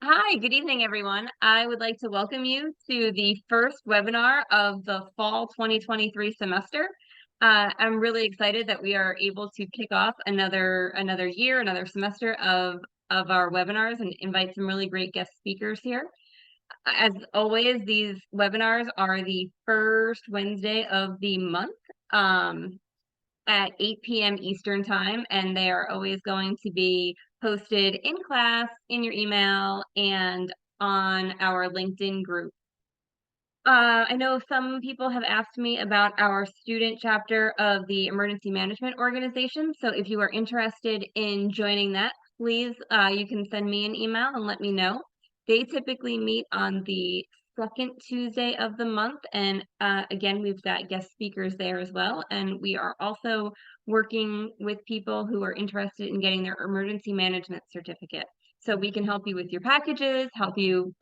Hi, good evening, everyone. I would like to welcome you to the first webinar of the fall 2023 semester. I'm really excited that we are able to kick off another year, another semester of our webinars and invite some really great guest speakers here. As always, these webinars are the first Wednesday of the month at 8 p.m. Eastern Time, and they are always going to be posted in class, in your email, and on our LinkedIn group. I know some people have asked me about our student chapter of the Emergency Management Organization, so if you are interested in joining that, please, you can send me an email and let me know. They typically meet on the second Tuesday of the month, and again, we've got guest speakers there as well, and we are also working with people who are interested in getting their emergency management certificate. So we can help you with your packages, help you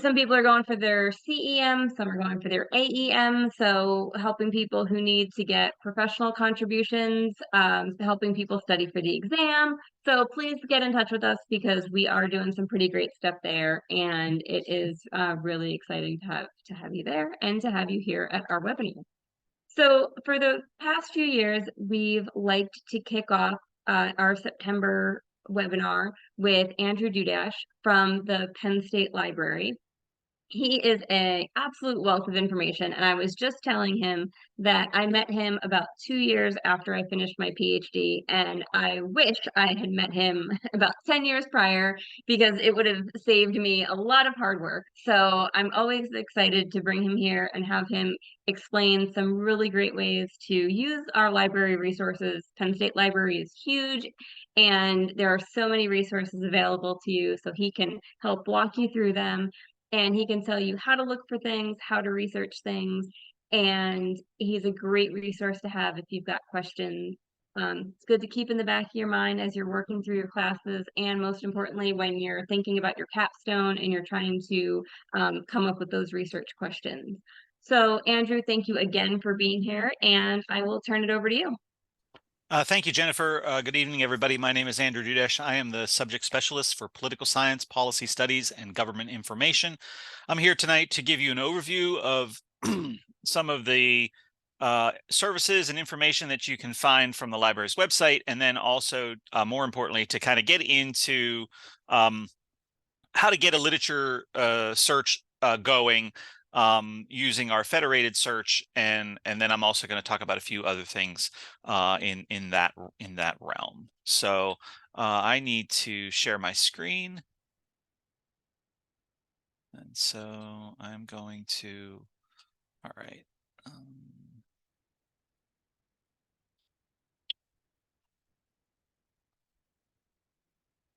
some people are going for their CEM, some are going for their AEM, so helping people who need to get professional contributions, helping people study for the exam. So please get in touch with us because we are doing some pretty great stuff there, and it is really exciting to have you there and to have you here at our webinar. So for the past few years, we've liked to kick off our September webinar with Andrew Dudash from the Penn State Library. He is an absolute wealth of information, and I was just telling him that I met him about 2 years after I finished my PhD, and I wish I had met him about 10 years prior because it would have saved me a lot of hard work. So I'm always excited to bring him here and have him explain some really great ways to use our library resources. Penn State Library is huge, and there are so many resources available to you, so he can help walk you through them, and he can tell you how to look for things, how to research things, and he's a great resource to have if you've got questions. It's good to keep in the back of your mind as you're working through your classes, and most importantly, when you're thinking about your capstone and you're trying to come up with those research questions. So, Andrew, thank you again for being here, and I will turn it over to you. Thank you, Jennifer. Good evening, everybody. My name is Andrew Dudash. I am the subject specialist for political science, policy studies, and government information. I'm here tonight to give you an overview of some of the services and information that you can find from the library's website, and then also, more importantly, to kind of get into how to get a literature search going using our federated search, and then I'm also going to talk about a few other things in that realm. So I need to share my screen, and so I'm going to. All right.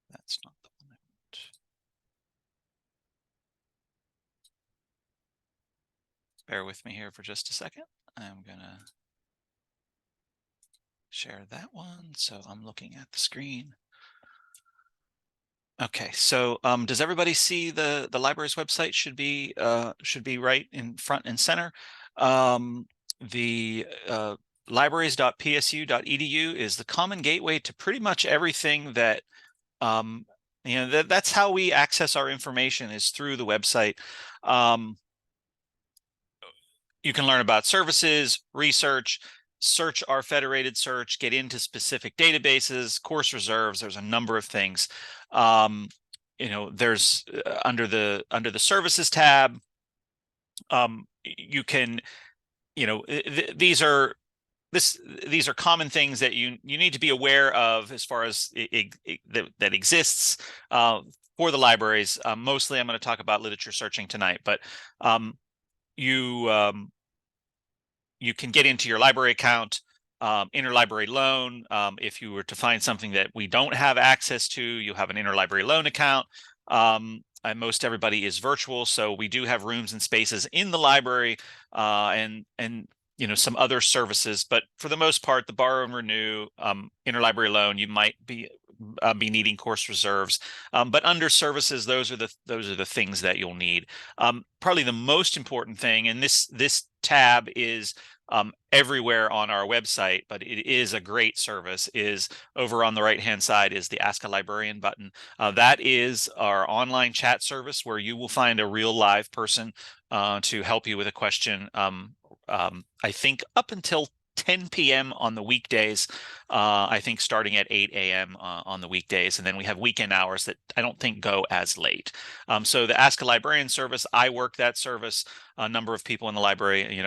That's not the one I want. Bear with me here for just a second. I'm gonna share that one. So I'm looking at the screen. Okay, so does everybody see the library's website should be right in front and center? The libraries.psu.edu is the common gateway to pretty much everything that that's how we access our information, is through the website. You can learn about services, research, search our federated search, get into specific databases, course reserves. There's a number of things. There's under the services tab, you can, these are common things that you need to be aware of as far as that exists for the libraries. Mostly I'm going to talk about literature searching tonight, but you can get into your library account, interlibrary loan. If you were to find something that we don't have access to, you have an interlibrary loan account. And most everybody is virtual, so we do have rooms and spaces in the library, and some other services. But for the most part, the borrow and renew, interlibrary loan, you might be needing course reserves, but under services, those are the things that you'll need. Probably the most important thing, and this tab is everywhere on our website, but it is a great service, is over on the right-hand side is the Ask a Librarian button. That is our online chat service where you will find a real live person to help you with a question. I think up until 10 p.m. on the weekdays, I think starting at 8 a.m. On the weekdays. And then we have weekend hours that I don't think go as late. So the Ask a Librarian service, I work that service. A number of people in the library,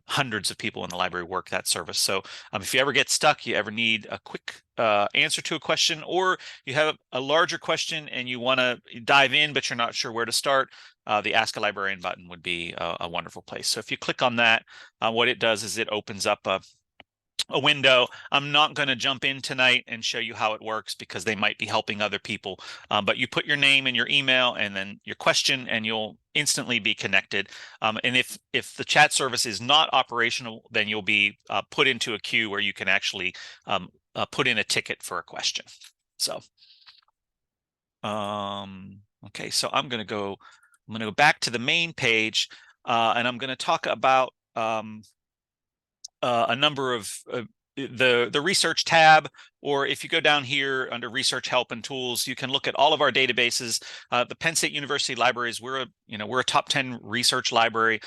hundreds of people in the library work that service. So if you ever get stuck, you ever need a quick answer to a question, or you have a larger question and you want to dive in, but you're not sure where to start, the Ask a Librarian button would be a wonderful place. So if you click on that, what it does is it opens up a window. I'm not going to jump in tonight and show you how it works because they might be helping other people. But you put your name and your email and then your question, and you'll instantly be connected. And if the chat service is not operational, then you'll be put into a queue where you can actually put in a ticket for a question. So, okay, so I'm going to go back to the main page, and I'm going to talk about a number of the research tab, or if you go down here under research help and tools, you can look at all of our databases. The Penn State University Libraries, we're a top 10 research library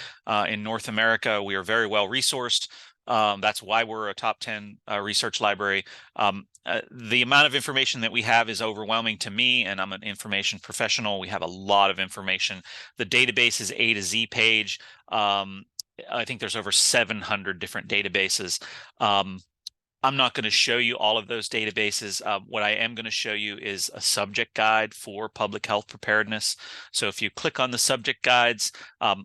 in North America. We are very well resourced. That's why we're a top 10 research library. The amount of information that we have is overwhelming to me, and I'm an information professional. We have a lot of information. The database is A to Z page. I think there's over 700 different databases. I'm not going to show you all of those databases. What I am going to show you is a subject guide for public health preparedness. So if you click on the subject guides, a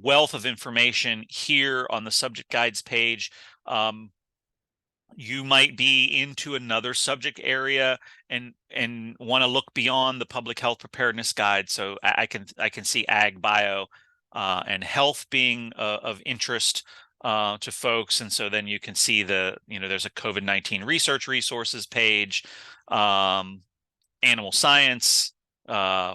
wealth of information here on the subject guides page. You might be into another subject area and want to look beyond the public health preparedness guide. So I can see ag, bio, and health being of interest to folks. And so then you can see there's a COVID-19 research resources page, animal science,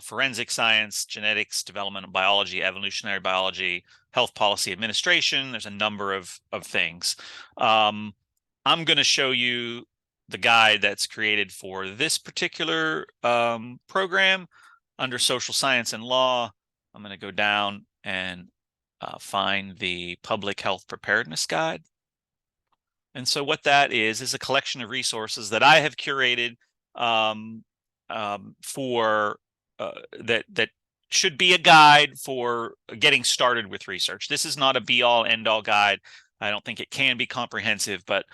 forensic science, genetics, developmental biology, evolutionary biology, health policy administration. There's a number of things. I'm going to show you the guide that's created for this particular program under social science and law. I'm going to go down and find the public health preparedness guide. And so what that is a collection of resources that I have curated for that should be a guide for getting started with research. This is not a be-all, end-all guide. I don't think it can be comprehensive, but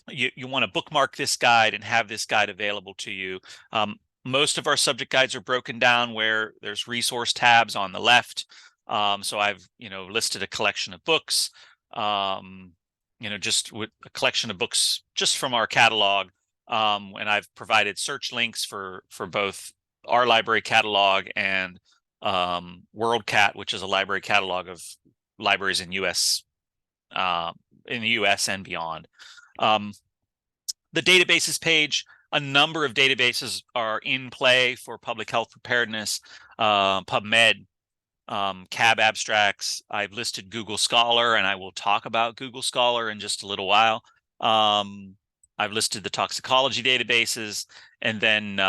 you want to bookmark this guide and have this guide available to you. Most of our subject guides are broken down where there's resource tabs on the left. So I've listed a collection of books, just with a collection of books just from our catalog, and I've provided search links for both our library catalog and WorldCat, which is a library catalog of libraries in the U.S. and beyond. The databases page, a number of databases are in play for public health preparedness. PubMed, CAB abstracts. I've listed Google Scholar, and I will talk about Google Scholar in just a little while. I've listed the toxicology databases, and then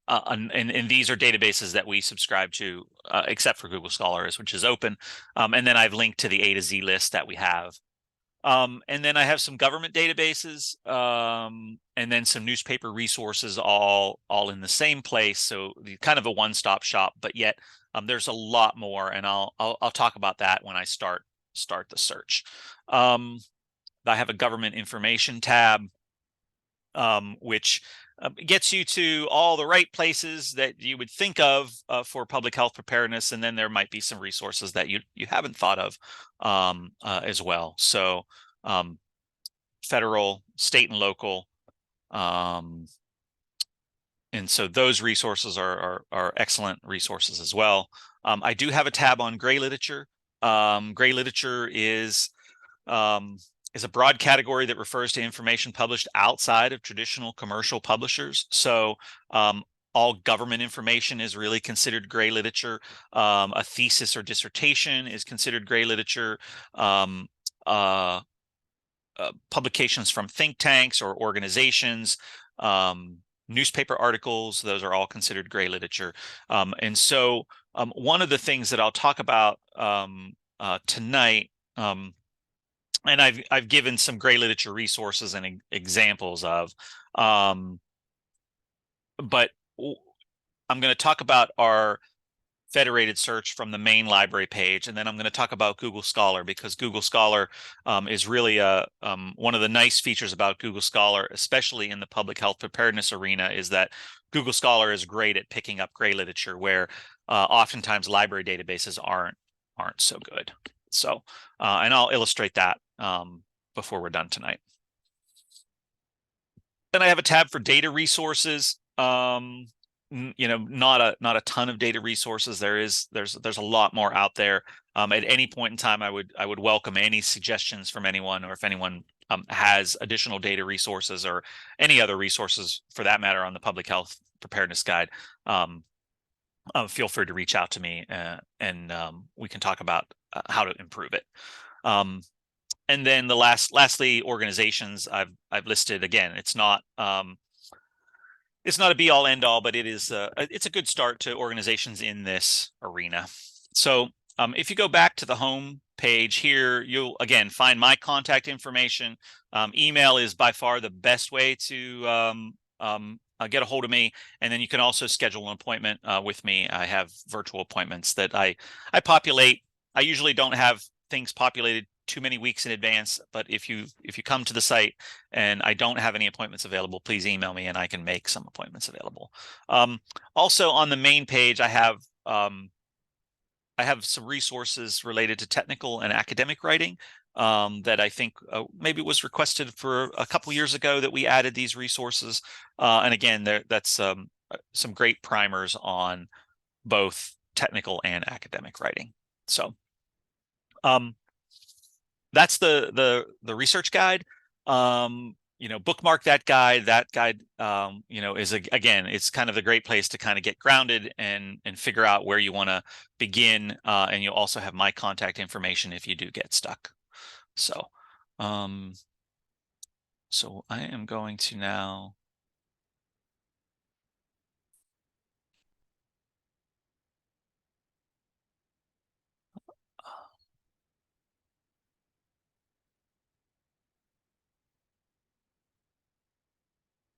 and these are databases that we subscribe to, except for Google Scholar, which is open. And then I've linked to the A to Z list that we have. And then I have some government databases, and then some newspaper resources all in the same place. So kind of a one-stop shop, but yet there's a lot more, and I'll talk about that when I start the search. I have a government information tab, which gets you to all the right places that you would think of for public health preparedness, and then there might be some resources that you haven't thought of as well. So federal, state, and local, and so those resources are excellent resources as well. I do have a tab on gray literature. Gray literature is a broad category that refers to information published outside of traditional commercial publishers. So all government information is really considered gray literature. A thesis or dissertation is considered gray literature. Publications from think tanks or organizations, newspaper articles, those are all considered gray literature. And so one of the things that I'll talk about tonight, and I've given some gray literature resources and examples of, but I'm going to talk about our federated search from the main library page, and then I'm going to talk about Google Scholar, because Google Scholar is really one of the nice features about Google Scholar, especially in the public health preparedness arena, is that Google Scholar is great at picking up gray literature where oftentimes library databases aren't so good. So, and I'll illustrate that before we're done tonight. Then I have a tab for data resources. Not a ton of data resources. There's a lot more out there. At any point in time, I would welcome any suggestions from anyone, or if anyone has additional data resources or any other resources for that matter on the public health preparedness guide, feel free to reach out to me and we can talk about how to improve it. And then lastly, organizations I've listed. Again, it's not a be all end all, but it's a good start to organizations in this arena. So if you go back to the home page here, you'll again find my contact information. Email is by far the best way to get a hold of me, and then you can also schedule an appointment with me. I have virtual appointments that I populate. I usually don't have things populated too many weeks in advance, but if you come to the site and I don't have any appointments available, please email me and I can make some appointments available. Also on the main page, I have some resources related to technical and academic writing that I think maybe was requested for a couple years ago that we added these resources. And again, that's some great primers on both technical and academic writing. So that's the research guide. Bookmark that guide. That guide, is again, it's kind of the great place to kind of get grounded and figure out where you want to begin. And you'll also have my contact information if you do get stuck. So, so I am going to now.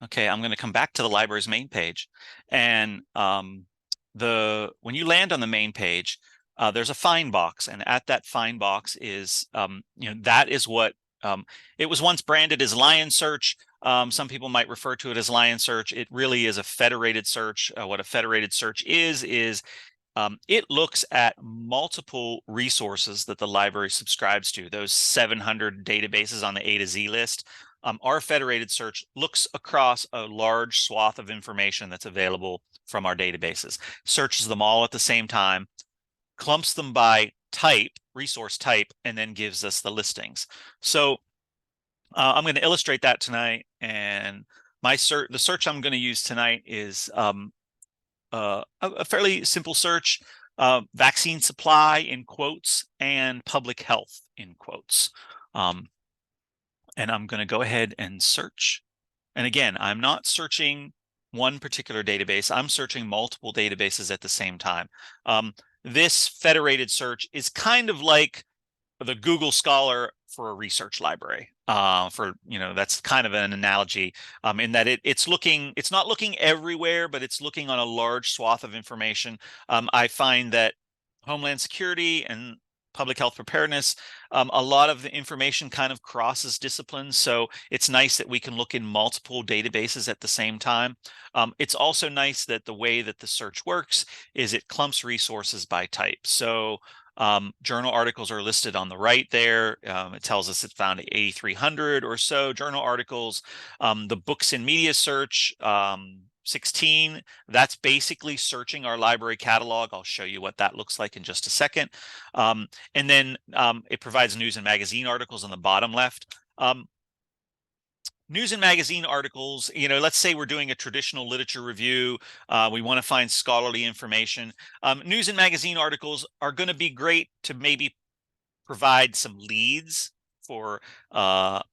Okay, I'm going to come back to the library's main page, and when you land on the main page, there's a find box, and at that find box is that is what it was once branded as Lion Search. Some people might refer to it as Lion Search. It really is a federated search. What a federated search is it looks at multiple resources that the library subscribes to, those 700 databases on the A to Z list. Our federated search looks across a large swath of information that's available from our databases, searches them all at the same time, clumps them by type, resource type, and then gives us the listings. So I'm going to illustrate that tonight. And the search I'm going to use tonight is a fairly simple search, vaccine supply in quotes and public health in quotes. And I'm going to go ahead and search. And again, I'm not searching one particular database. I'm searching multiple databases at the same time. This federated search is kind of like the Google Scholar for a research library. That's kind of an analogy in that it's not looking everywhere, but it's looking on a large swath of information. I find that Homeland Security and public health preparedness, a lot of the information kind of crosses disciplines. So it's nice that we can look in multiple databases at the same time. It's also nice that the way that the search works is it clumps resources by type. So journal articles are listed on the right there. It tells us it's found 8,300 or so journal articles. The books and media search, 16, that's basically searching our library catalog. I'll show you what that looks like in just a second. And then it provides news and magazine articles on the bottom left. news and magazine articles, let's say we're doing a traditional literature review. We want to find scholarly information. News and magazine articles are going to be great to maybe provide some leads for a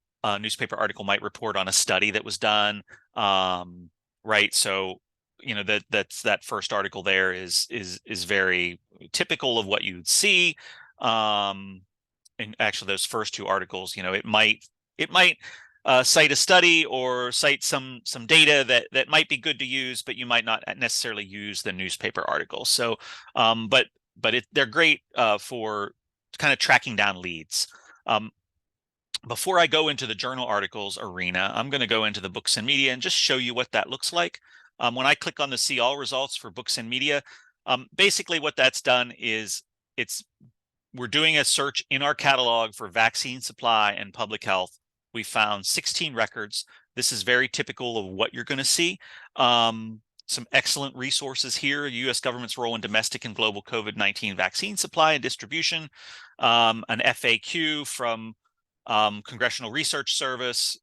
newspaper article might report on a study that was done. Right. So, that first article there is very typical of what you'd see. And actually those first two articles, it might cite a study or cite some data that might be good to use, but you might not necessarily use the newspaper articles. So, but they're great for kind of tracking down leads. Before I go into the journal articles arena, I'm going to go into the books and media and just show you what that looks like. When I click on the see all results for books and media, basically what that's done is we're doing a search in our catalog for vaccine supply and public health. We found 16 records. This is very typical of what you're going to see. Some excellent resources here: U.S. government's role in domestic and global COVID-19 vaccine supply and distribution, an FAQ from Congressional Research Service.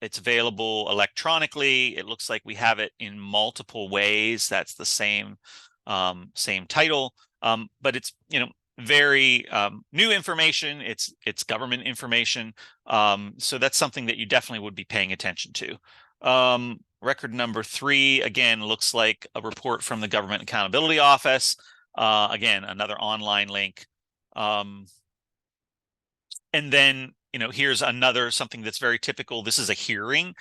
It's available electronically. It looks like we have it in multiple ways. That's the same title, but it's very new information. It's government information, so that's something that you definitely would be paying attention to. Record number 3 again looks like a report from the Government Accountability Office. Again, another online link. And then here's another something that's very typical. This is a hearing.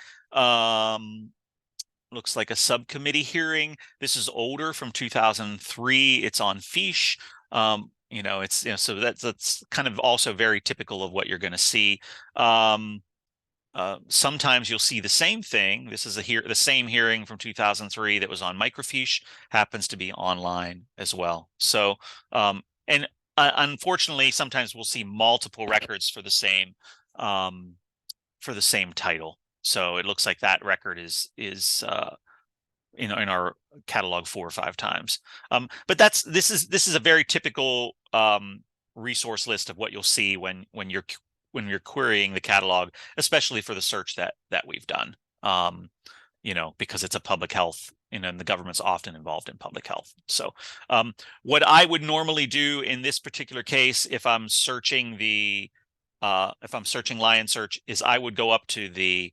Looks like a subcommittee hearing. This is older, from 2003. It's on Fiche. So that's kind of also very typical of what you're going to see. Sometimes you'll see the same thing. This is the same hearing from 2003 that was on microfiche, happens to be online as well. So, unfortunately, sometimes we'll see multiple records for the same title. So it looks like that record is in our catalog 4 or 5 times. But this is a very typical resource list of what you'll see when you're querying the catalog, especially for the search that we've done. Because it's a public health, and the government's often involved in public health. So what I would normally do in this particular case, if I'm searching Lion Search, is I would go up to the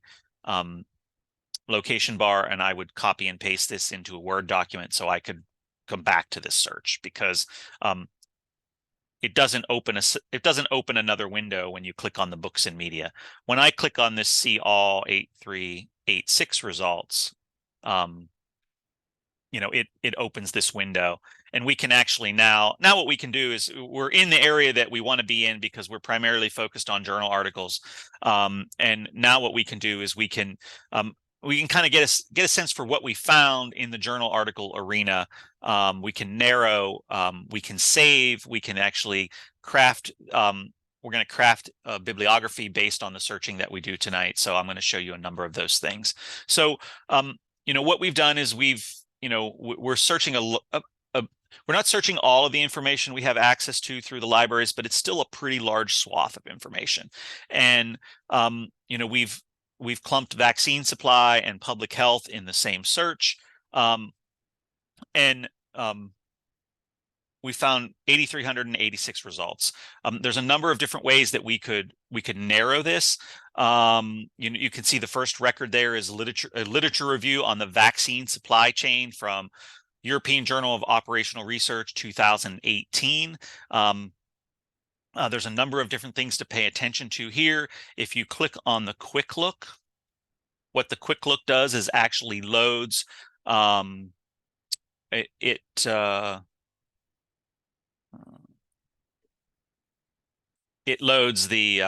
location bar and I would copy and paste this into a Word document so I could come back to this search, because it doesn't open another window when you click on the books and media. When I click on this see all 8386 results, it opens this window, and we can actually now what we can do is, we're in the area that we want to be in because we're primarily focused on journal articles. And now what we can do is we can kind of get a sense for what we found in the journal article arena. We can narrow, we can save, we can actually craft. We're going to craft a bibliography based on the searching that we do tonight. So I'm going to show you a number of those things. So, what we've done is we're searching we're not searching all of the information we have access to through the libraries, but it's still a pretty large swath of information. And, we've clumped vaccine supply and public health in the same search. We found 8,386 results. There's a number of different ways that we could narrow this. You can see the first record there is a literature review on the vaccine supply chain from European Journal of Operational Research 2018. There's a number of different things to pay attention to here. If you click on the quick look, what the quick look does is actually loads it loads the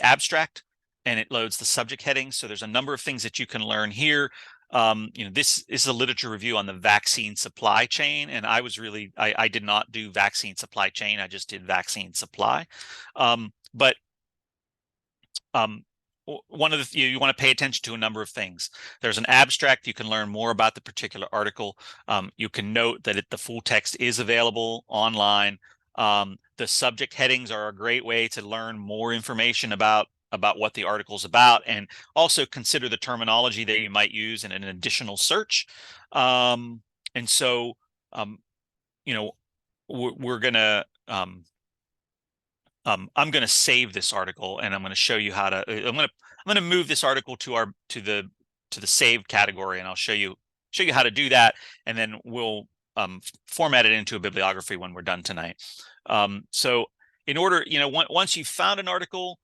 abstract, and it loads the subject heading. So there's a number of things that you can learn here. This is a literature review on the vaccine supply chain, and I did not do vaccine supply chain. I just did vaccine supply. But one of you want to pay attention to a number of things. There's an abstract. You can learn more about the particular article. You can note that the full text is available online. The subject headings are a great way to learn more information about about what the article is about, and also consider the terminology that you might use in an additional search. And so, you know, we're gonna I'm going to save this article, and I'm going to show you how to. I'm going to move this article to the saved category, and I'll show you how to do that, and then we'll format it into a bibliography when we're done tonight. So in order, once you've found an article,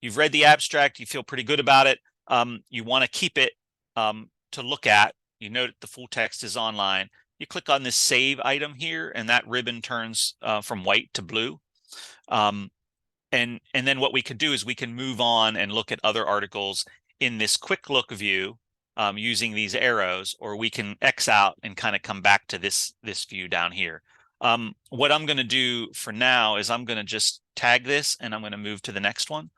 you've read the abstract, you feel pretty good about it, you want to keep it to look at. You note the full text is online. You click on this save item here, and that ribbon turns from white to blue. And then what we could do is we can move on and look at other articles in this quick look view using these arrows, or we can X out and kind of come back to this view down here. What I'm going to do for now is I'm going to just tag this, and I'm going to move to the next one.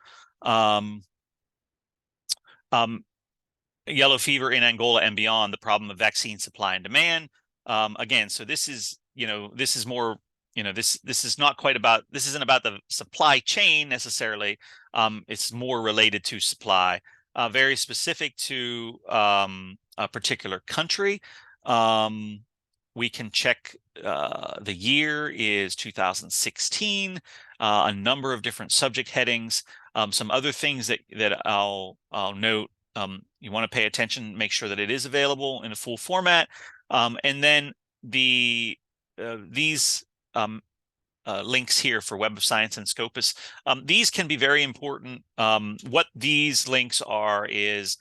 Yellow fever in Angola and beyond, the problem of vaccine supply and demand. Again, so this is, this is more, this is not quite about, this isn't about the supply chain necessarily. It's more related to supply, very specific to a particular country. We can check the year is 2016, a number of different subject headings, some other things that I'll note. You want to pay attention, make sure that it is available in a full format. And then these links here for Web of Science and Scopus, these can be very important. What these links are is,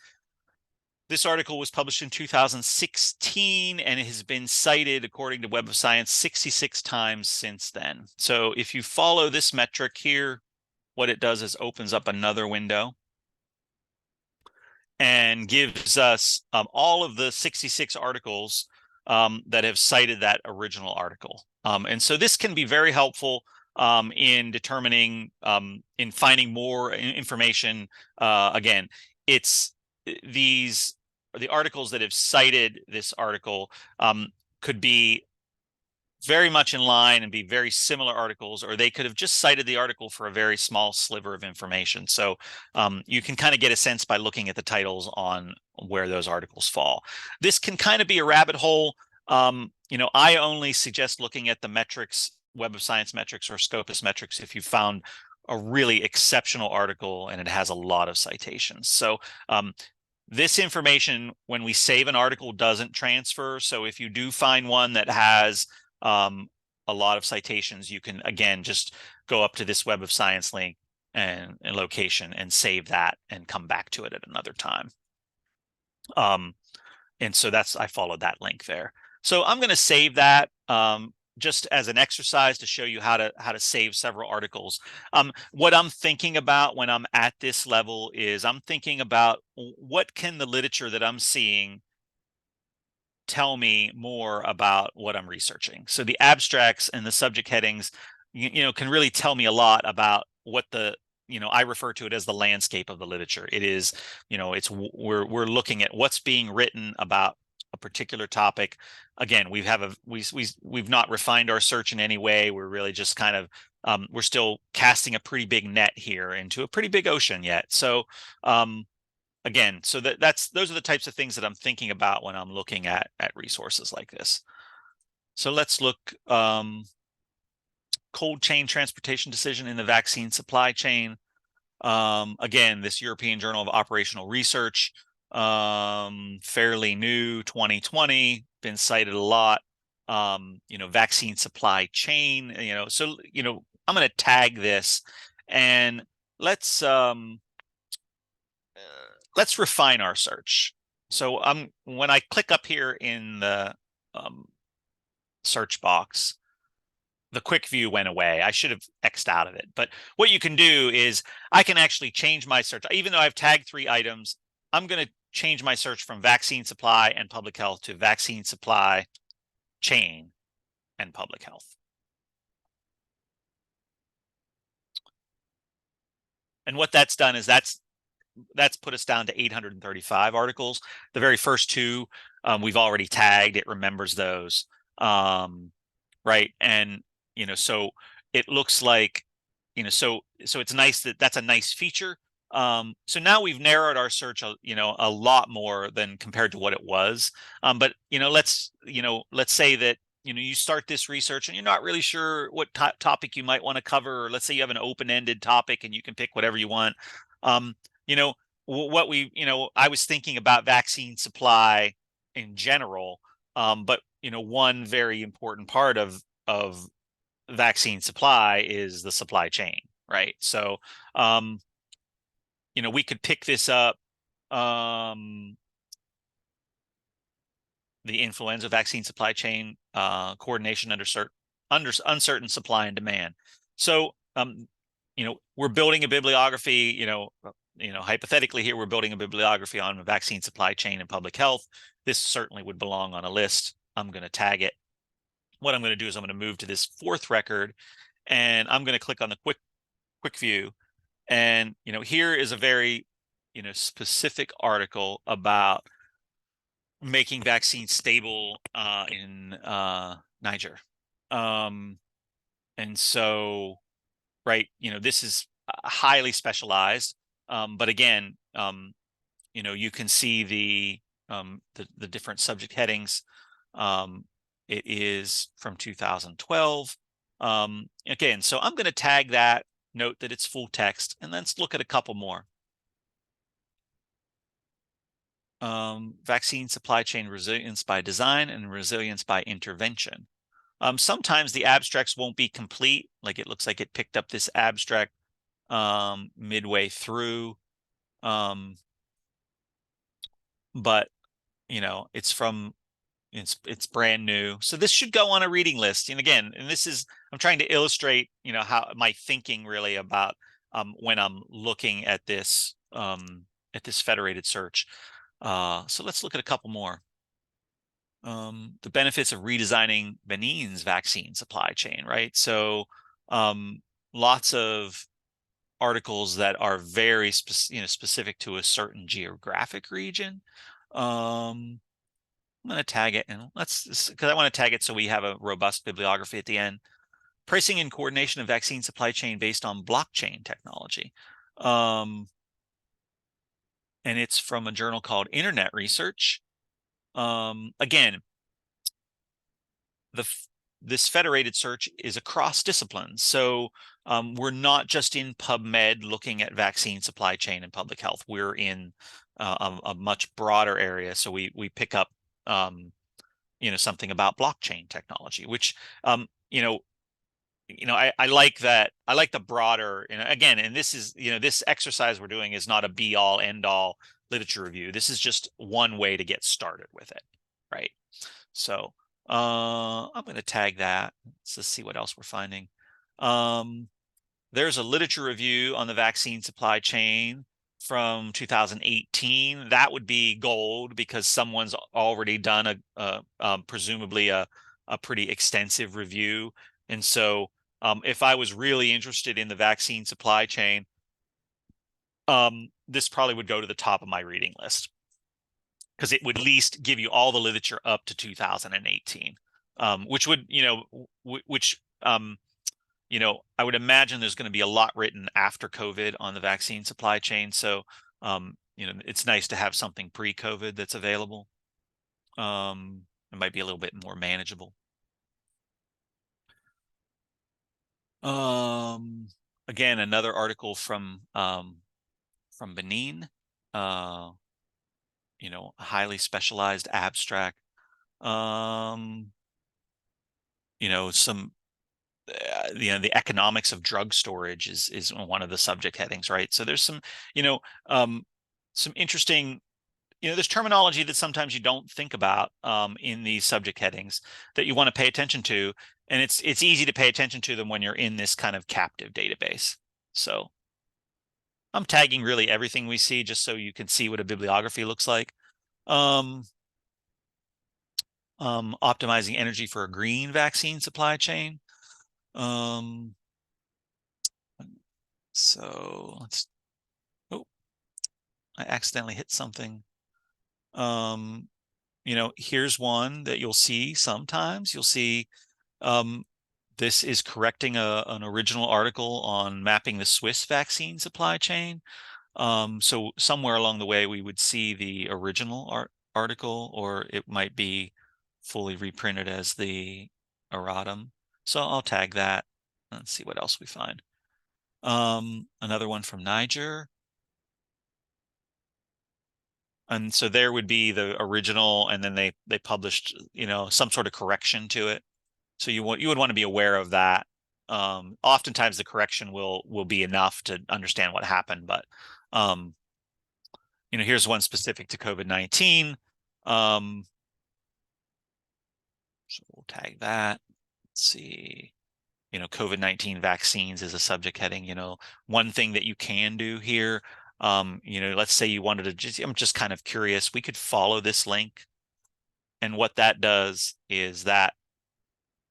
this article was published in 2016 and it has been cited, according to Web of Science, 66 times since then. So if you follow this metric here, what it does is opens up another window and gives us all of the 66 articles that have cited that original article. And so this can be very helpful in determining, in finding more information. Again, it's the articles that have cited this article could be very much in line and be very similar articles, or they could have just cited the article for a very small sliver of information. So you can kind of get a sense by looking at the titles on where those articles fall. This can kind of be a rabbit hole. I only suggest looking at the metrics, Web of Science metrics or Scopus metrics, if you found a really exceptional article and it has a lot of citations. So this information, when we save an article, doesn't transfer. So if you do find one that has a lot of citations, you can, again, just go up to this Web of Science link and location and save that and come back to it at another time. And so I followed that link there. So I'm going to save that just as an exercise to show you how to save several articles. What I'm thinking about when I'm at this level is I'm thinking about, what can the literature that I'm seeing tell me more about what I'm researching? So the abstracts and the subject headings, can really tell me a lot about what I refer to it as the landscape of the literature. It is, we're looking at what's being written about a particular topic. Again, we've not refined our search in any way. We're really just kind of we're still casting a pretty big net here into a pretty big ocean yet. So again, so those are the types of things that I'm thinking about when I'm looking at resources like this. So let's look. Cold chain transportation decision in the vaccine supply chain. Again, this European Journal of Operational Research, fairly new, 2020, been cited a lot. Vaccine supply chain, so, I'm going to tag this, and let's refine our search. So when I click up here in the search box, the quick view went away. I should have X'd out of it. But what you can do is I can actually change my search. Even though I've tagged 3 items, I'm going to change my search from vaccine supply and public health to vaccine supply chain and public health. And what that's done is that's put us down to 835 articles. The very first 2 we've already tagged. It remembers those, right? And so it looks like, so it's nice that's a nice feature. So now we've narrowed our search, a lot more than compared to what it was. But let's say that you start this research and you're not really sure what topic you might want to cover, or let's say you have an open-ended topic and you can pick whatever you want. You know, what we, I was thinking about vaccine supply in general, but one very important part of vaccine supply is the supply chain, right? So, we could pick this up. The influenza vaccine supply chain coordination under uncertain supply and demand. So, we're building a bibliography. Hypothetically here, we're building a bibliography on the vaccine supply chain and public health. This certainly would belong on a list. I'm going to tag it. What I'm going to do is I'm going to move to this fourth record, and I'm going to click on the quick view. And here is a very specific article about making vaccines stable in Niger. And so, right, this is highly specialized. But again, you can see the different subject headings. It is from 2012. Again, so I'm going to tag that, note that it's full text, and let's look at a couple more. Vaccine supply chain resilience by design and resilience by intervention. Sometimes the abstracts won't be complete. Like it looks like it picked up this abstract midway through. But it's brand new. So this should go on a reading list. And again, I'm trying to illustrate, how my thinking really about when I'm looking at this federated search. So let's look at a couple more. The benefits of redesigning Benin's vaccine supply chain, right? So lots of articles that are very specific to a certain geographic region. I'm going to tag it, and because I want to tag it so we have a robust bibliography at the end. Pricing and coordination of vaccine supply chain based on blockchain technology. And it's from a journal called Internet Research. Again, this federated search is across disciplines. So we're not just in PubMed looking at vaccine supply chain and public health. We're in a much broader area. So we pick up something about blockchain technology, which I like that. I like the broader, again, and this is, this exercise we're doing is not a be all end all literature review. This is just one way to get started with it, right? So I'm going to tag that. Let's see what else we're finding. There's a literature review on the vaccine supply chain from 2018. That would be gold because someone's already done presumably a pretty extensive review. And so if I was really interested in the vaccine supply chain, this probably would go to the top of my reading list, because it would at least give you all the literature up to 2018, which would, I would imagine there's going to be a lot written after COVID on the vaccine supply chain. So, it's nice to have something pre-COVID that's available. It might be a little bit more manageable. Again, another article from Benin, a highly specialized abstract. Some the economics of drug storage is one of the subject headings, right? So there's some interesting, there's terminology that sometimes you don't think about in these subject headings that you want to pay attention to, and it's easy to pay attention to them when you're in this kind of captive database. So I'm tagging really everything we see just so you can see what a bibliography looks like. Optimizing energy for a green vaccine supply chain. So let's, I accidentally hit something. Here's one that you'll see sometimes. You'll see this is correcting an original article on mapping the Swiss vaccine supply chain. So somewhere along the way, we would see the original article, or it might be fully reprinted as the erratum. So I'll tag that. Let's see what else we find. Another one from Niger. And so there would be the original, and then they published, some sort of correction to it. So you would want to be aware of that. Oftentimes the correction will be enough to understand what happened, but here's one specific to COVID-19. So we'll tag that. Let's see. COVID-19 vaccines is a subject heading. One thing that you can do here, let's say you wanted to I'm just kind of curious, we could follow this link. And what that does is that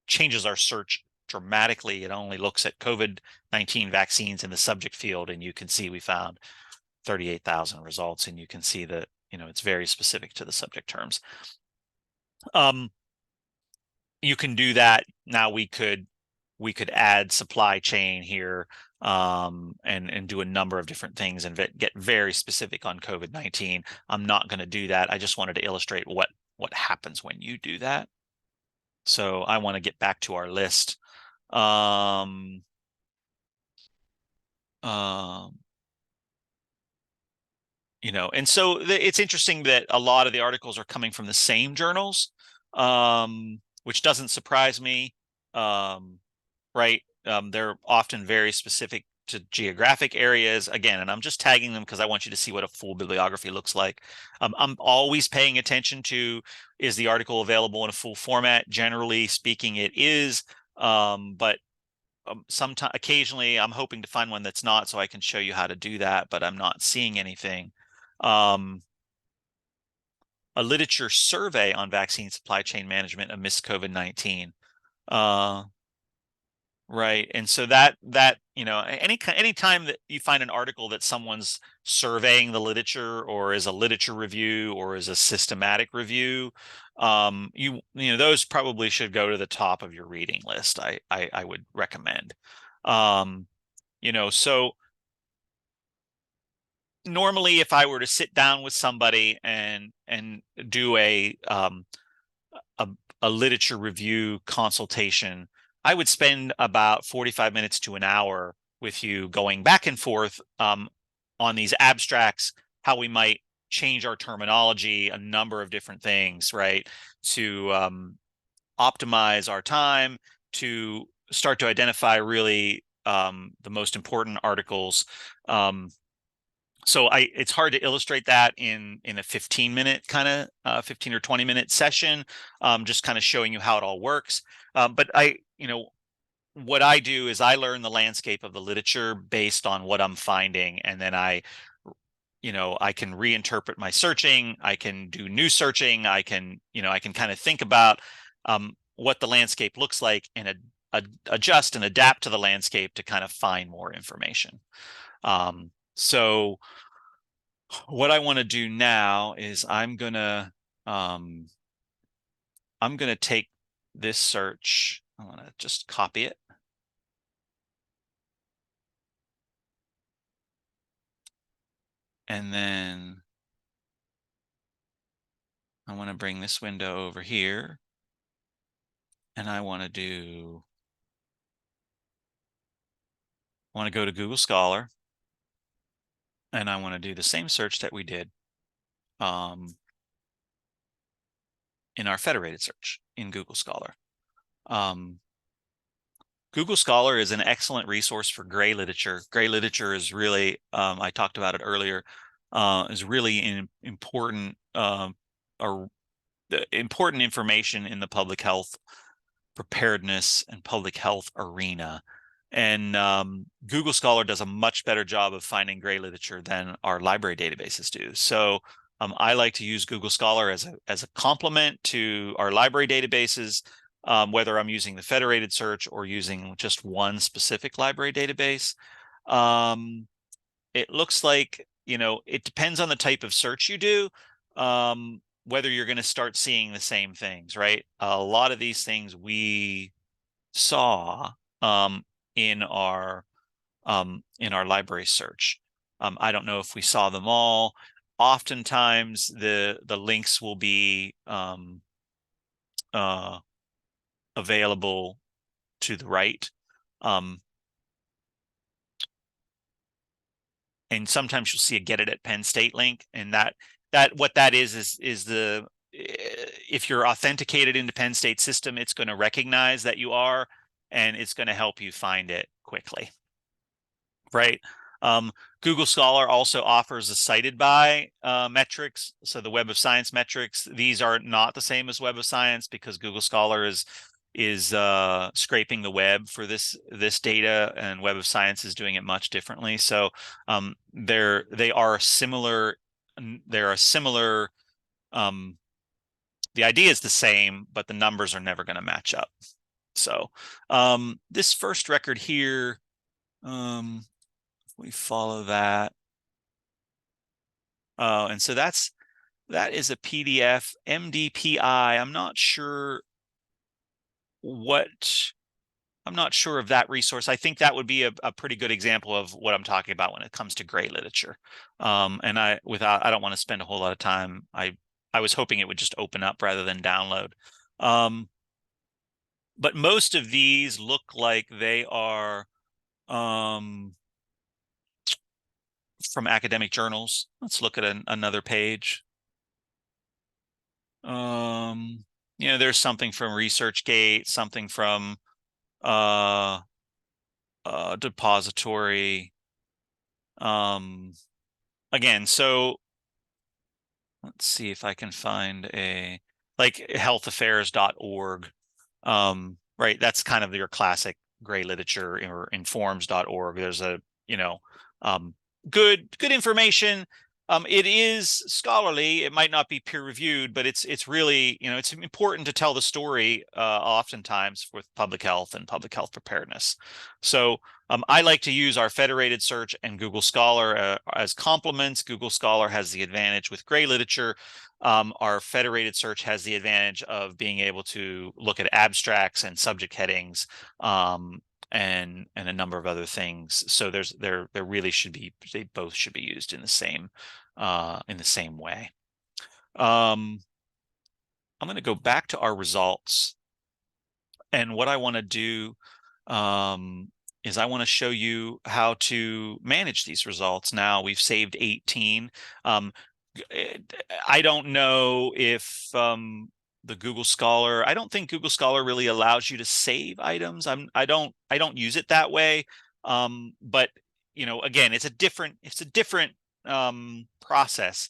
changes our search dramatically. It only looks at COVID-19 vaccines in the subject field, and you can see we found 38,000 results, and you can see that, it's very specific to the subject terms. You can do that. Now we could add supply chain here, and do a number of different things and get very specific on COVID-19. I'm not going to do that. I just wanted to illustrate what happens when you do that. So I want to get back to our list. And so it's interesting that a lot of the articles are coming from the same journals, which doesn't surprise me, right? They're often very specific to geographic areas, again, and I'm just tagging them because I want you to see what a full bibliography looks like. I'm always paying attention to, is the article available in a full format? Generally speaking, it is, but occasionally I'm hoping to find one that's not, so I can show you how to do that, but I'm not seeing anything. A literature survey on vaccine supply chain management amidst COVID-19. Right. And so that any time that you find an article that someone's surveying the literature, or is a literature review, or is a systematic review, those probably should go to the top of your reading list. I would recommend. So normally if I were to sit down with somebody and do a literature review consultation, I would spend about 45 minutes to an hour with you going back and forth on these abstracts, how we might change our terminology, a number of different things, right? To optimize our time, to start to identify really the most important articles. So it's hard to illustrate that in a 15-minute kind of 15 or 20-minute session, just kind of showing you how it all works. But what I do is I learn the landscape of the literature based on what I'm finding, and then I can reinterpret my searching. I can do new searching. I can kind of think about what the landscape looks like, and adjust and adapt to the landscape to kind of find more information. So what I want to do now is I'm gonna take this search. I want to just copy it. And then I want to bring this window over here, and I want to go to Google Scholar, and I want to do the same search that we did in our federated search in Google Scholar. Google Scholar is an excellent resource for gray literature. Gray literature is really, I talked about it earlier, is really important, important information in the public health preparedness and public health arena. And Google Scholar does a much better job of finding gray literature than our library databases do. So I like to use Google Scholar as a complement to our library databases, whether I'm using the federated search or using just one specific library database. It looks like, it depends on the type of search you do, whether you're going to start seeing the same things, right? A lot of these things we saw in our library search. I don't know if we saw them all. Oftentimes the links will be available to the right. And sometimes you'll see a get it at Penn State link, and that what that is the if you're authenticated into Penn State system, it's going to recognize that you are, and it's going to help you find it quickly. Right. Google Scholar also offers a cited by metrics. So the Web of Science metrics, these are not the same as Web of Science because Google Scholar is scraping the web for this data, and Web of Science is doing it much differently. So they are similar. The idea is the same, but the numbers are never going to match up. So this first record here, we follow that. Oh, and so that is a PDF MDPI. I'm not sure of that resource. I think that would be a pretty good example of what I'm talking about when it comes to gray literature. And I don't want to spend a whole lot of time. I was hoping it would just open up rather than download. But most of these look like they are from academic journals. Let's look at another page. There's something from ResearchGate, something from Depository. Again, so let's see if I can find like healthaffairs.org. Right, that's kind of your classic gray literature, or informs.org. There's a good information. It is scholarly. It might not be peer reviewed, but it's really, it's important to tell the story oftentimes with public health and public health preparedness. So I like to use our federated search and Google Scholar as complements. Google Scholar has the advantage with gray literature. Our federated search has the advantage of being able to look at abstracts and subject headings, and a number of other things. So there really should be, they both should be used in the same way. I'm going to go back to our results, and what I want to do is I want to show you how to manage these results. Now we've saved 18. I don't know if the Google Scholar, I don't think Google Scholar really allows you to save items. I don't use it that way. But again, it's a different process.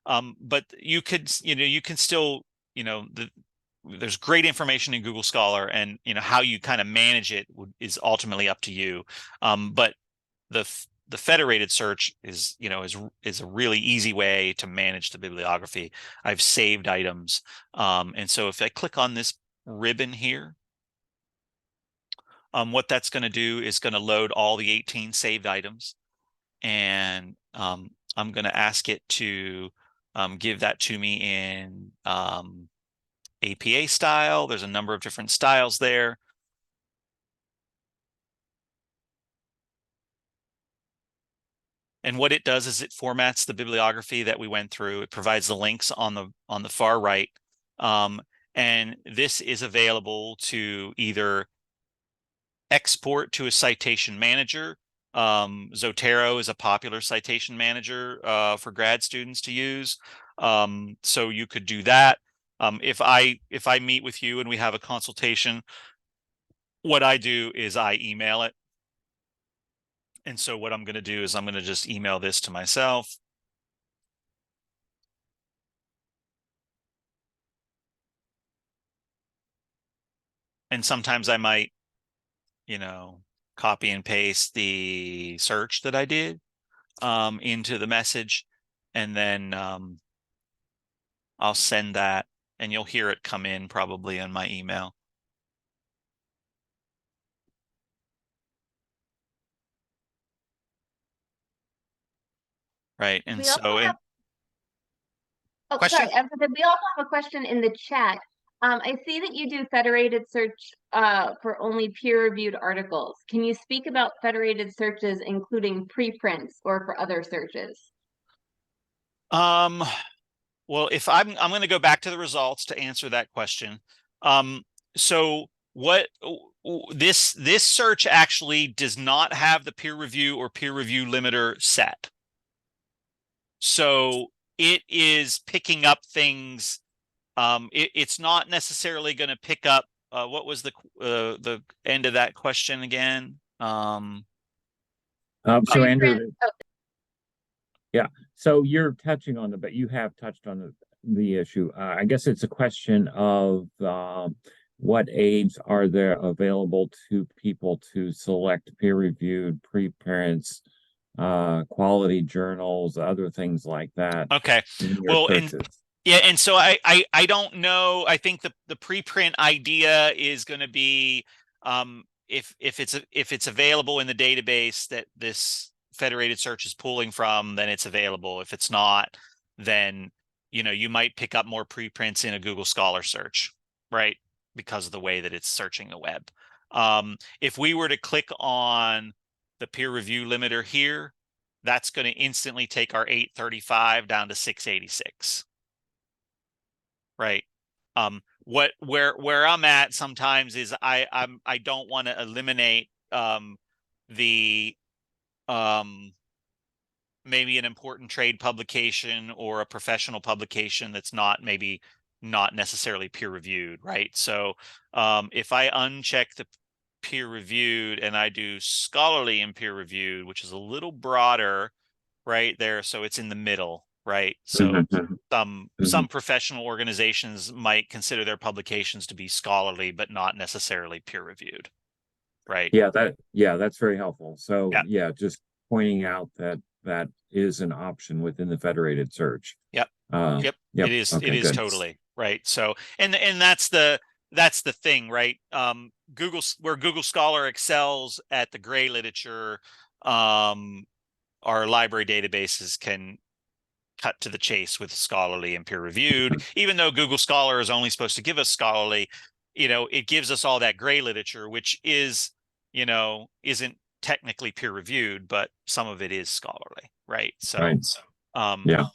But you could, you can still, there's great information in Google Scholar, and how you kind of manage it is ultimately up to you. But the federated search is a really easy way to manage the bibliography. I've saved items, and so if I click on this ribbon here, what that's going to do is going to load all the 18 saved items, and I'm going to ask it to give that to me in APA style. There's a number of different styles there. And what it does is it formats the bibliography that we went through. It provides the links on the far right. And this is available to either export to a citation manager. Zotero is a popular citation manager for grad students to use. So you could do that. If I meet with you and we have a consultation, what I do is I email it. And so what I'm going to do is I'm going to just email this to myself. And sometimes I might, copy and paste the search that I did into the message, and then I'll send that, and you'll hear it come in probably in my email. Right, and so sorry, we also have a question in the chat. I see that you do federated search for only peer-reviewed articles. Can you speak about federated searches, including preprints or for other searches? Um, well, if I'm going to go back to the results to answer that question. So what this search actually does not have the peer review or peer review limiter set. So it is picking up things. It's not necessarily going to pick up. What was the end of that question again? So Andrew, Preprint. Oh, yeah. So you're touching on but you have touched on the issue. I guess it's a question of what aids are there available to people to select peer-reviewed preprints, quality journals, other things like that Okay. in your Well, and searches. yeah, and so I don't know. I think the preprint idea is going to be if it's available in the database that this federated search is pulling from, then it's available. If it's not, then you might pick up more preprints in a Google Scholar search, right? Because of the way that it's searching the web. If we were to click on the peer review limiter here, that's going to instantly take our 835 down to 686. Right. Where I'm at sometimes is I don't want to eliminate the maybe an important trade publication or a professional publication that's maybe not necessarily peer reviewed, right? So if I uncheck the peer reviewed and I do scholarly and peer reviewed, which is a little broader right there, so it's in the middle, right? So some professional organizations might consider their publications to be scholarly but not necessarily peer reviewed, right? That's very helpful. So Yeah. yeah, just pointing out that that is an option within the federated search. Yep. Yep. It is. Okay, It is good. totally right. So, and that's the thing, right? Where Google Scholar excels at the gray literature, our library databases can cut to the chase with scholarly and peer reviewed. Even though Google Scholar is only supposed to give us scholarly, it gives us all that gray literature, which is, isn't technically peer reviewed, but some of it is scholarly, right? So, Right. um, Yeah.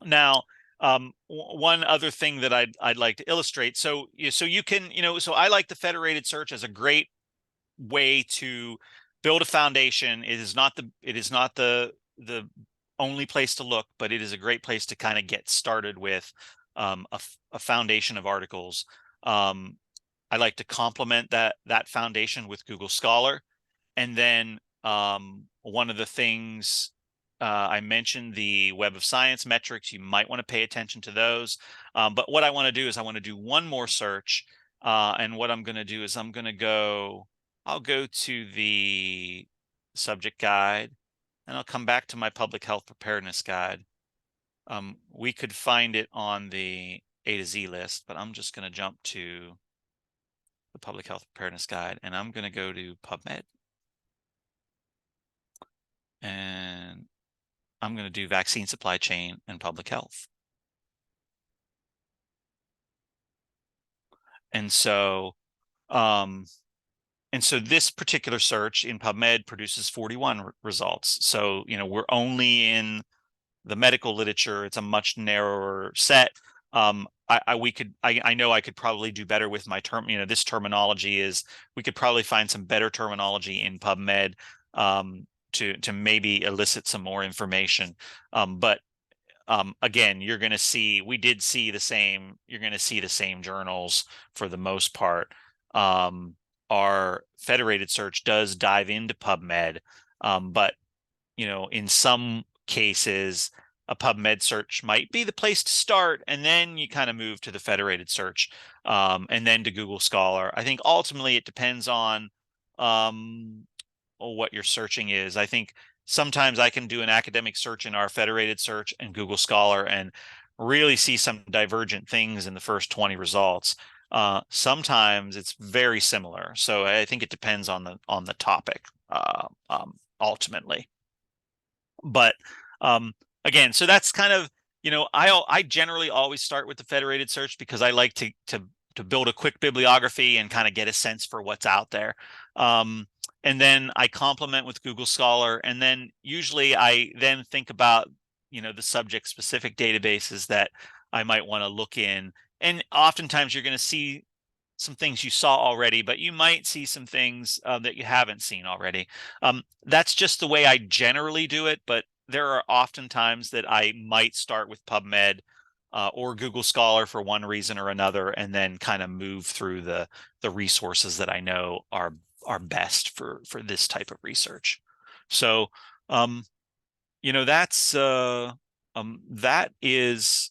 now, one other thing that I'd like to illustrate. So you can, so I like the federated search as a great way to build a foundation. It is not the only place to look, but it is a great place to kind of get started with a foundation of articles. I like to complement that foundation with Google Scholar. And then one of the things I mentioned, the Web of Science metrics, you might want to pay attention to those. But what I want to do is I want to do one more search. And what I'm going to do is I'll go to the subject guide and I'll come back to my public health preparedness guide. We could find it on the A to Z list, but I'm just going to jump to the public health preparedness guide and I'm going to go to PubMed. And I'm going to do vaccine supply chain and public health. And so this particular search in PubMed produces 41 results. So, we're only in the medical literature. It's a much narrower set. I know I could probably do better with my term. This terminology is, we could probably find some better terminology in PubMed to maybe elicit some more information. But again, you're going to see, you're going to see the same journals for the most part. Our federated search does dive into PubMed, but in some cases, a PubMed search might be the place to start, and then you kind of move to the federated search, and then to Google Scholar. I think ultimately it depends on what your searching is. I think sometimes I can do an academic search in our federated search and Google Scholar and really see some divergent things in the first 20 results. Sometimes it's very similar. So I think it depends on the topic ultimately. But again, so that's kind of, I generally always start with the federated search because I like to build a quick bibliography and kind of get a sense for what's out there. And then I complement with Google Scholar, and then usually I then think about the subject specific databases that I might want to look in. And oftentimes you're going to see some things you saw already, but you might see some things that you haven't seen already. That's just the way I generally do it, but there are often times that I might start with PubMed or Google Scholar for one reason or another, and then kind of move through the resources that I know are best for this type of research. So, that is.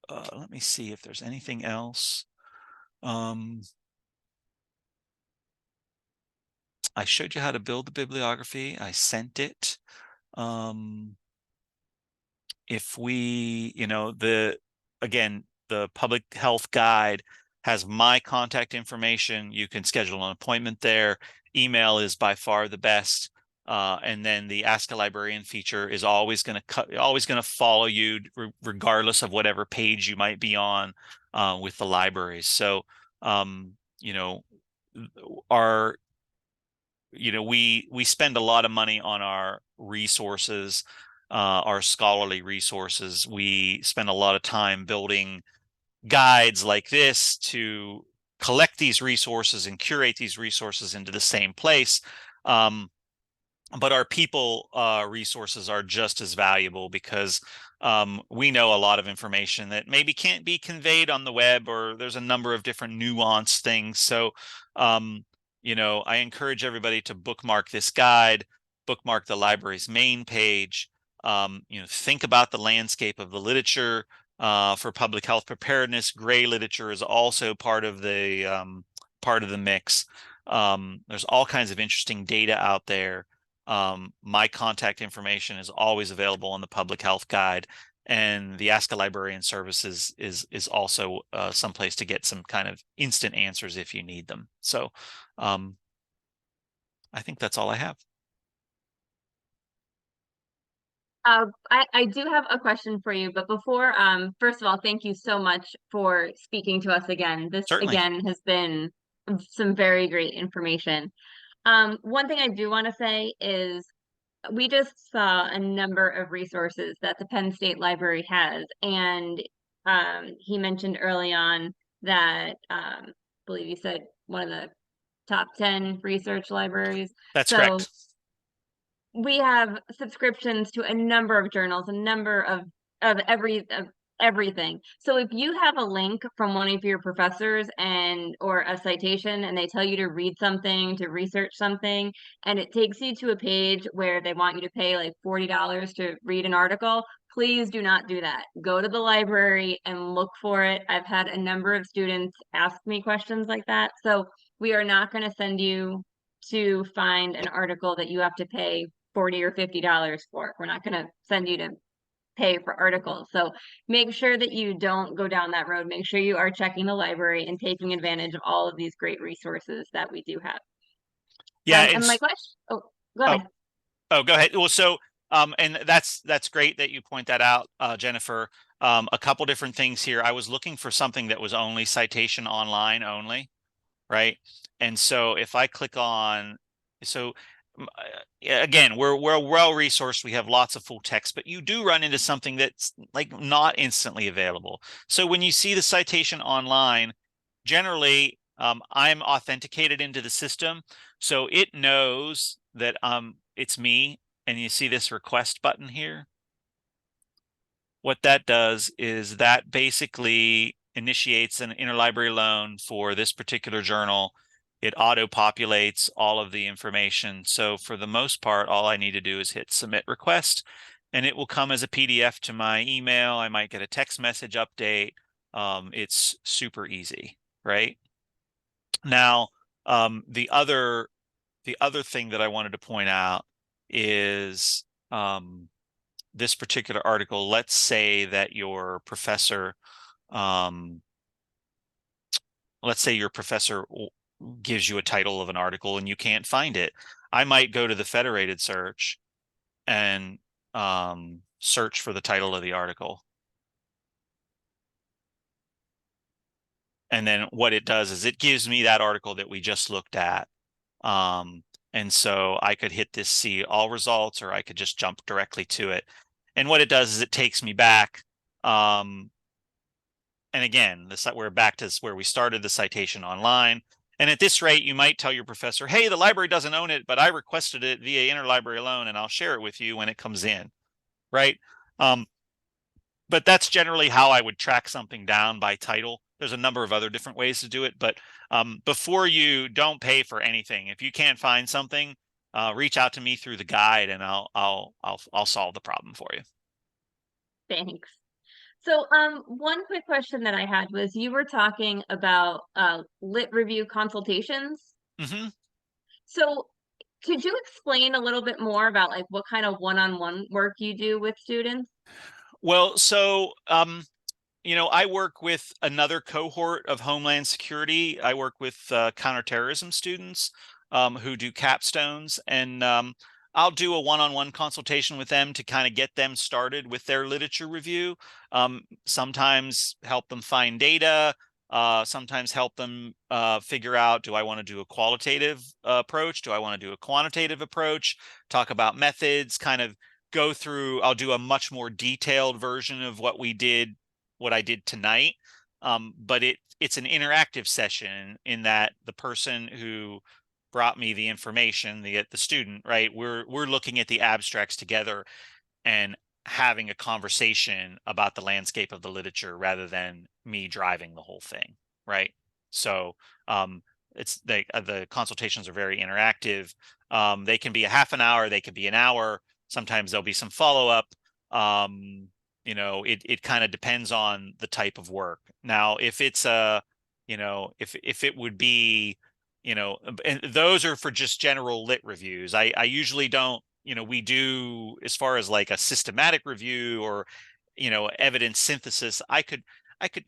Let me see if there's anything else. I showed you how to build the bibliography. I sent it. If we, again, the public health guide has my contact information. You can schedule an appointment there. Email is by far the best. And then the Ask a Librarian feature is always going to follow you regardless of whatever page you might be on with the libraries. So, we spend a lot of money on our resources, our scholarly resources. We spend a lot of time building guides like this to collect these resources and curate these resources into the same place. But our people resources are just as valuable because we know a lot of information that maybe can't be conveyed on the web, or there's a number of different nuanced things. So, I encourage everybody to bookmark this guide, bookmark the library's main page, think about the landscape of the literature for public health preparedness. Gray literature is also part of the mix. There's all kinds of interesting data out there. My contact information is always available on the public health guide, and the Ask a Librarian services is also someplace to get some kind of instant answers if you need them. So I think that's all I have. I do have a question for you, but before, first of all, thank you so much for speaking to us again. This Certainly. again has been some very great information. One thing I do want to say is we just saw a number of resources that the Penn State Library has, and he mentioned early on that I believe you said one of the top 10 research libraries. That's So correct. we have subscriptions to a number of journals, a number of everything. So if you have a link from one of your professors or a citation, and they tell you to read something, to research something, and it takes you to a page where they want you to pay like $40 to read an article, please do not do that. Go to the library and look for it. I've had a number of students ask me questions like that. So we are not going to send you to find an article that you have to pay $40 or $50 for. We're not going to send you to pay for articles. So make sure that you don't go down that road. Make sure you are checking the library and taking advantage of all of these great resources that we do have. Yeah. And my question, go ahead. Oh, go ahead. Well, so, and that's great that you point that out, Jennifer. A couple different things here. I was looking for something that was only citation online only, right? And so if I click on, again, we're well resourced. We have lots of full text, but you do run into something that's like not instantly available. So when you see the citation online, generally, I'm authenticated into the system, so it knows that it's me. And you see this request button here. What that does is that basically initiates an interlibrary loan for this particular journal. It auto-populates all of the information. So for the most part, all I need to do is hit submit request, and it will come as a PDF to my email. I might get a text message update. It's super easy, right? Now, the other thing that I wanted to point out is this particular article. Let's say that your professor, gives you a title of an article and you can't find it. I might go to the federated search and search for the title of the article. And then what it does is it gives me that article that we just looked at. And so I could hit this see all results, or I could just jump directly to it. And what it does is it takes me back. And again, we're back to where we started, the citation online. And at this rate, you might tell your professor, hey, the library doesn't own it, but I requested it via interlibrary loan, and I'll share it with you when it comes in, right? But that's generally how I would track something down by title. There's a number of other different ways to do it, but before you don't pay for anything. If you can't find something, reach out to me through the guide, and I'll solve the problem for you. Thanks. So, one quick question that I had was, you were talking about lit review consultations. Mm-hmm. So, could you explain a little bit more about like what kind of one-on-one work you do with students? Well, so I work with another cohort of Homeland Security. I work with counterterrorism students who do capstones, and I'll do a one-on-one consultation with them to kind of get them started with their literature review. Sometimes help them find data, sometimes help them figure out, do I want to do a qualitative approach? Do I want to do a quantitative approach? Talk about methods, kind of go through. I'll do a much more detailed version of what I did tonight. But it's an interactive session in that the person who brought me the information, the student, right? We're looking at the abstracts together and having a conversation about the landscape of the literature rather than me driving the whole thing, right? So it's the consultations are very interactive. They can be a half an hour, they could be an hour. Sometimes there'll be some follow-up. It kind of depends on the type of work. Now, if it's if it would be, and those are for just general lit reviews. I usually don't, we do, as far as like a systematic review or, evidence synthesis, I could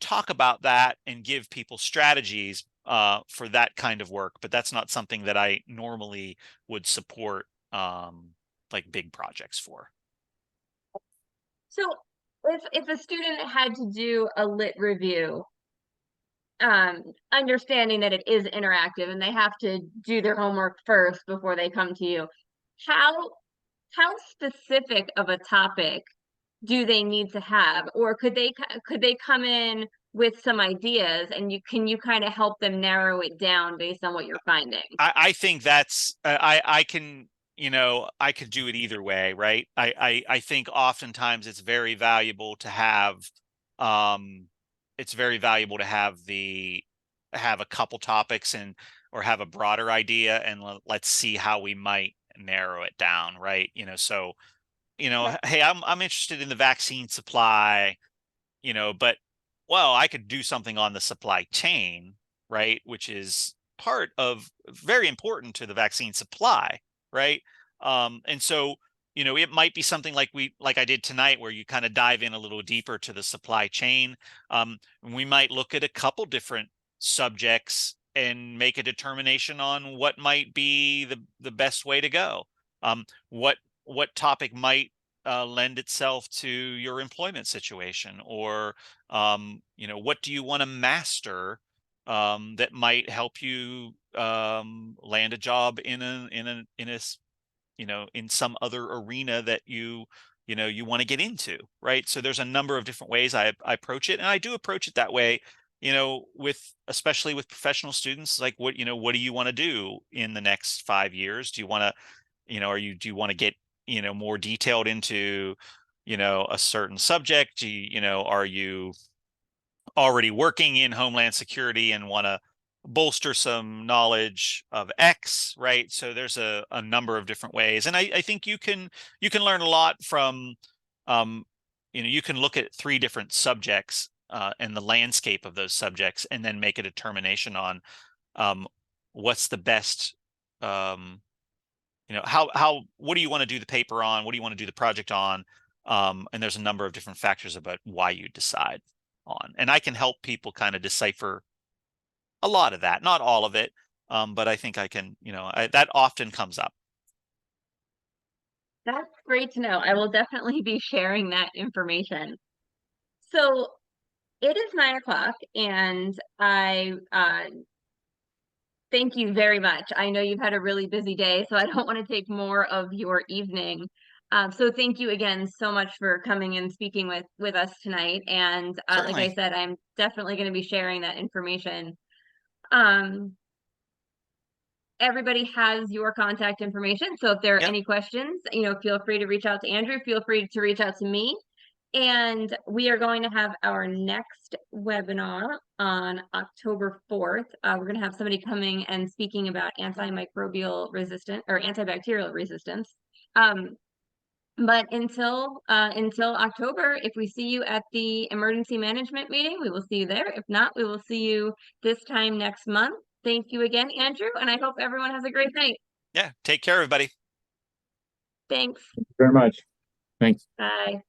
talk about that and give people strategies for that kind of work, but that's not something that I normally would support like big projects for. So, if a student had to do a lit review, understanding that it is interactive and they have to do their homework first before they come to you, how specific of a topic do they need to have, or could they come in with some ideas, and you kind of help them narrow it down based on what you're finding? I think that's I can, I could do it either way, right? I think oftentimes it's very valuable to have have a couple topics or have a broader idea, and let's see how we might narrow it down, right? So hey, I'm interested in the vaccine supply, but well, I could do something on the supply chain, right? Which is part of very important to the vaccine supply, right? And so, it might be something like I did tonight, where you kind of dive in a little deeper to the supply chain. We might look at a couple different subjects and make a determination on what might be the best way to go. What topic might lend itself to your employment situation, or what do you want to master that might help you land a job in some other arena that you want to get into, right? So there's a number of different ways I approach it, and I do approach it that way, especially with professional students. Like, what do you want to do in the next 5 years? Do you want to do you want to get more detailed into a certain subject? Are you already working in Homeland Security and want to bolster some knowledge of X, right? So there's a number of different ways, and I think you can learn a lot from you can look at 3 different subjects and the landscape of those subjects, and then make a determination on what's the best what do you want to do the paper on, what do you want to do the project on, and there's a number of different factors about why you decide on, and I can help people kind of decipher a lot of that, not all of it, but I think I can, that often comes up. That's great to know. I will definitely be sharing that information. So it is 9 o'clock, and I thank you very much. I know you've had a really busy day, so I don't want to take more of your evening. So thank you again so much for coming and speaking with us tonight. And like I Certainly. said, I'm definitely going to be sharing that information. Um, Everybody has your contact information. So if there are Yep. any questions, feel free to reach out to Andrew. Feel free to reach out to me. And we are going to have our next webinar on October 4th. We're going to have somebody coming and speaking about antimicrobial resistance or antibacterial resistance. But until October, if we see you at the emergency management meeting, we will see you there. If not, we will see you this time next month. Thank you again, Andrew, and I hope everyone has a great night. Yeah. Take care, everybody. Thanks. Very much. Thanks. Bye.